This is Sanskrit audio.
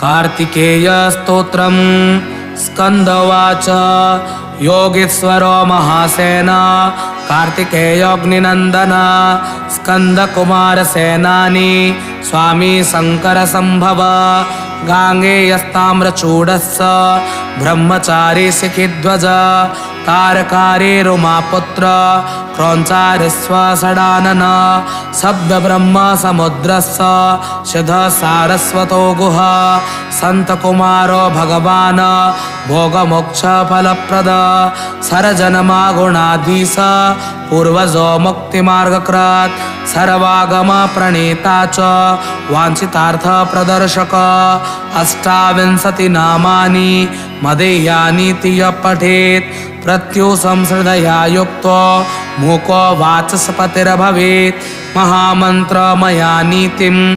कार्तिकेय स्तोत्रम् स्कंदवाच योगीश्वरो महासेन कार्तिकेयोऽग्निनन्दन स्कंदकुमारसेनानी स्वामी शंकर संभव गांगेयस्ताम्रचूडस्य ब्रह्मचारी शिखिध्वज तारकारी रुमापुत्र क्रौञ्चारिस्वषडानन शब्द ब्रह्म समुद्रस्य सिद्ध सारस्वतो गुह संत कुमारो भगवान भोगमोक्ष फलप्रद सरजनमा गुणाधीश पूर्वजो मुक्तिमार्गकृत् सर्वागम प्रणेता च वाञ्छितार्थ प्रदर्शक अष्टाविंशति नामानि मदीयानीति यः पठेत् प्रत्युसंश्रद्धया युक्तो मूको वाचस्पतिर्भवेत् महामन्त्रमया नीतिम्